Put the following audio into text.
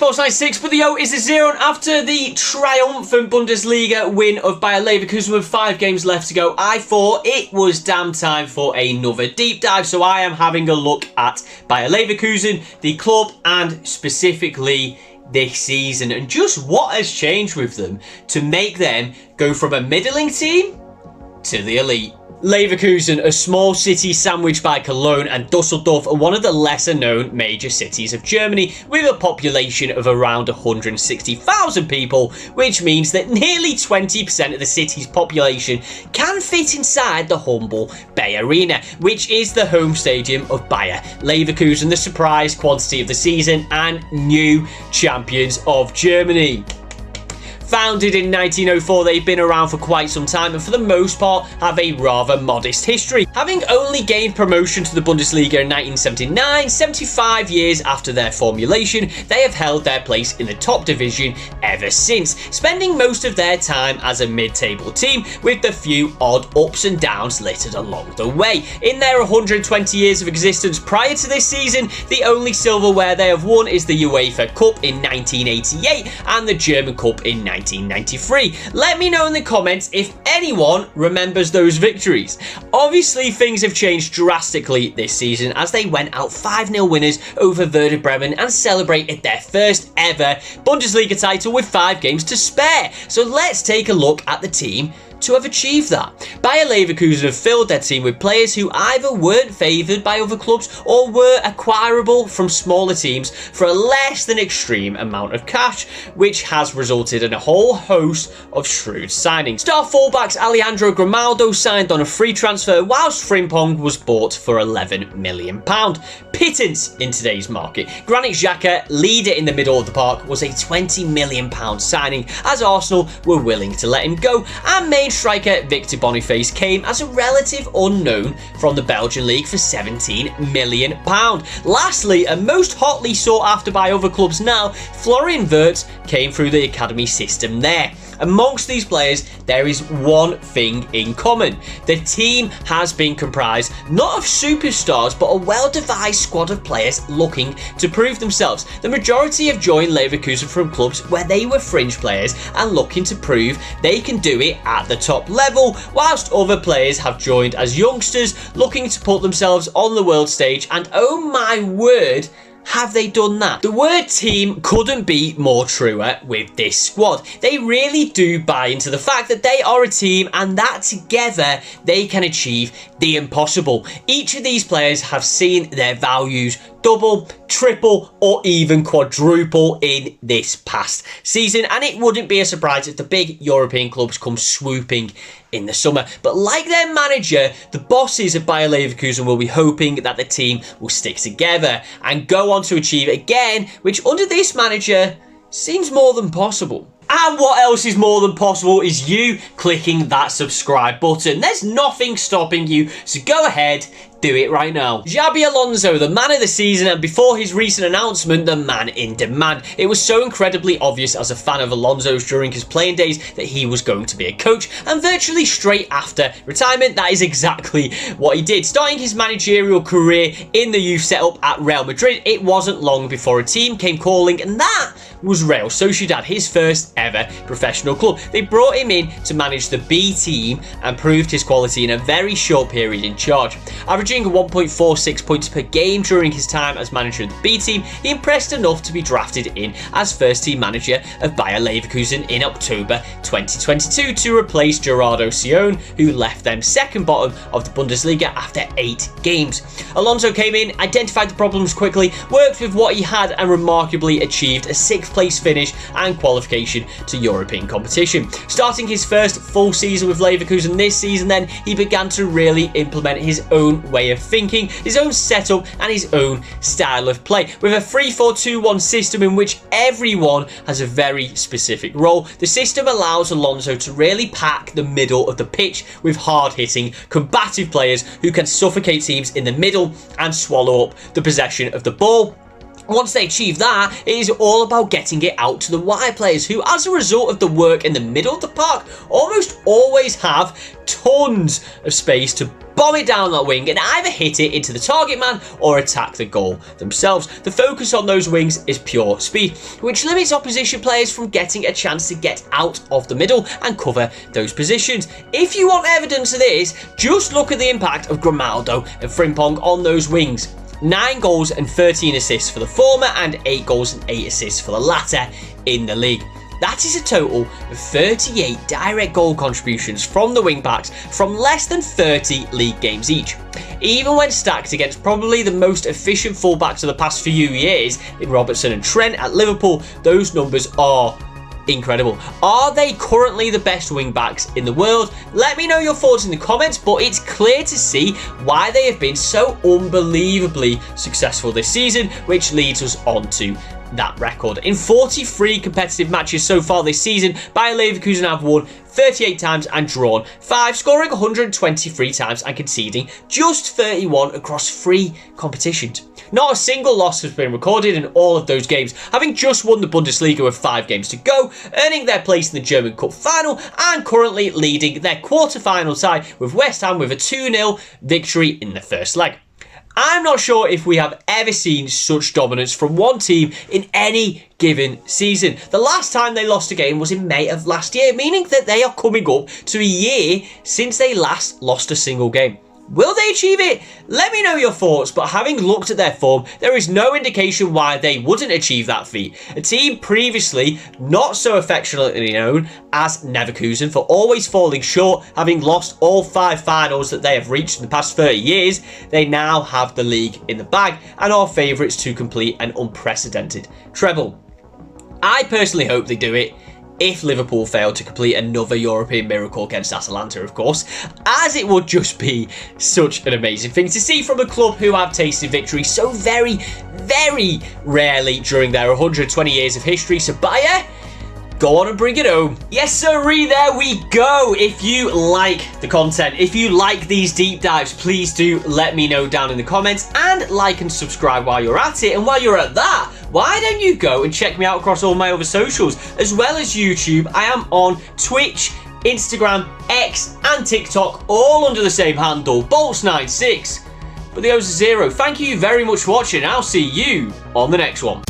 Sports 96, but the O is a 0. And after the triumphant Bundesliga win of Bayer Leverkusen with 5 games left to go, I thought it was damn time for another deep dive. So I am having a look at Bayer Leverkusen, the club, and specifically this season, and just what has changed with them to make them go from a middling team to the elite. Leverkusen, a small city sandwiched by Cologne and Dusseldorf, are one of the lesser known major cities of Germany, with a population of around 160,000 people, which means that nearly 20% of the city's population can fit inside the humble Bay Arena, which is the home stadium of Bayer Leverkusen, the surprise quantity of the season and new champions of Germany. Founded in 1904, they've been around for quite some time and for the most part have a rather modest history. Having only gained promotion to the Bundesliga in 1979, 75 years after their formulation, they have held their place in the top division ever since, spending most of their time as a mid-table team with the few odd ups and downs littered along the way. In their 120 years of existence prior to this season, the only silverware they have won is the UEFA Cup in 1988 and the German Cup in 1993. Let me know in the comments if anyone remembers those victories. Obviously, things have changed drastically this season as they went out 5-0 winners over Werder Bremen and celebrated their first ever Bundesliga title with 5 games to spare. So let's take a look at the team to have achieved that. Bayer Leverkusen have filled their team with players who either weren't favoured by other clubs or were acquirable from smaller teams for a less than extreme amount of cash, which has resulted in a whole host of shrewd signings. Star fullbacks Alejandro Grimaldo signed on a free transfer, whilst Frimpong was bought for £11 million. Pittance in today's market. Granit Xhaka, leader in the middle of the park, was a £20 million signing as Arsenal were willing to let him go, and main striker Victor Boniface came as a relative unknown from the Belgian league for £17 million. Lastly, and most hotly sought after by other clubs now, Florian Wirtz came through the academy system there. Amongst these players, there is one thing in common. The team has been comprised not of superstars, but a well-devised squad of players looking to prove themselves. The majority have joined Leverkusen from clubs where they were fringe players and looking to prove they can do it at the top level, whilst other players have joined as youngsters looking to put themselves on the world stage, and oh my word, have they done that? The word team couldn't be more truer with this squad. They really do buy into the fact that they are a team and that together they can achieve the impossible. Each of these players have seen their values double, triple, or even quadruple in this past season, and it wouldn't be a surprise if the big European clubs come swooping in the summer. But like their manager, the bosses at Bayer Leverkusen will be hoping that the team will stick together and go on to achieve again, which under this manager seems more than possible. And what else is more than possible is you clicking that subscribe button. There's nothing stopping you, so go ahead, do it right now. Xabi Alonso, the man of the season, and before his recent announcement, the man in demand. It was so incredibly obvious as a fan of Alonso's during his playing days that he was going to be a coach, and virtually straight after retirement, that is exactly what he did. Starting his managerial career in the youth setup at Real Madrid, it wasn't long before a team came calling, and that was Real Sociedad, his first ever professional club. They brought him in to manage the B team and proved his quality in a very short period in charge. Averaging 1.46 points per game during his time as manager of the B team, he impressed enough to be drafted in as first team manager of Bayer Leverkusen in October 2022 to replace Gerardo Sion, who left them second bottom of the Bundesliga after 8 games. Alonso came in, identified the problems quickly, worked with what he had, and remarkably achieved a 6th place finish and qualification to European competition. Starting his first full season with Leverkusen this season, then he began to really implement his own way of thinking, his own setup, and his own style of play. With a 3-4-2-1 system in which everyone has a very specific role, the system allows Alonso to really pack the middle of the pitch with hard-hitting, combative players who can suffocate teams in the middle and swallow up the possession of the ball Once they achieve that, it is all about getting it out to the wide players who, as a result of the work in the middle of the park, almost always have tons of space to bomb it down that wing and either hit it into the target man or attack the goal themselves. The focus on those wings is pure speed, which limits opposition players from getting a chance to get out of the middle and cover those positions. If you want evidence of this, just look at the impact of Grimaldo and Frimpong on those wings. 9 goals and 13 assists for the former and 8 goals and 8 assists for the latter in the league. That is a total of 38 direct goal contributions from the wing-backs from less than 30 league games each. Even when stacked against probably the most efficient fullbacks of the past few years in Robertson and Trent at Liverpool, those numbers are incredible. Are they currently the best wing-backs in the world? Let me know your thoughts in the comments, but it's clear to see why they have been so unbelievably successful this season, which leads us on to that record. In 43 competitive matches so far this season, Bayer Leverkusen have won 38 times and drawn 5, scoring 123 times and conceding just 31 across 3 competitions. Not a single loss has been recorded in all of those games, having just won the Bundesliga with 5 games to go, earning their place in the German Cup final and currently leading their quarter-final tie with West Ham with a 2-0 victory in the first leg. I'm not sure if we have ever seen such dominance from one team in any given season. The last time they lost a game was in May of last year, meaning that they are coming up to a year since they last lost a single game. Will they achieve it? Let me know your thoughts, but having looked at their form, there is no indication why they wouldn't achieve that feat. A team previously not so affectionately known as Leverkusen for always falling short, having lost all 5 finals that they have reached in the past 30 years, they now have the league in the bag and are favourites to complete an unprecedented treble. I personally hope they do it, if Liverpool fail to complete another European miracle against Atalanta, of course, as it would just be such an amazing thing to see from a club who have tasted victory so very, very rarely during their 120 years of history. So Bayer, go on and bring it home. Yes, sirree, there we go. If you like the content, if you like these deep dives, please do let me know down in the comments and like and subscribe while you're at it. And while you're at that, why don't you go and check me out across all my other socials, as well as YouTube. I am on Twitch, Instagram, X, and TikTok, all under the same handle, Bolts96. But the O's are 0. Thank you very much for watching. I'll see you on the next one.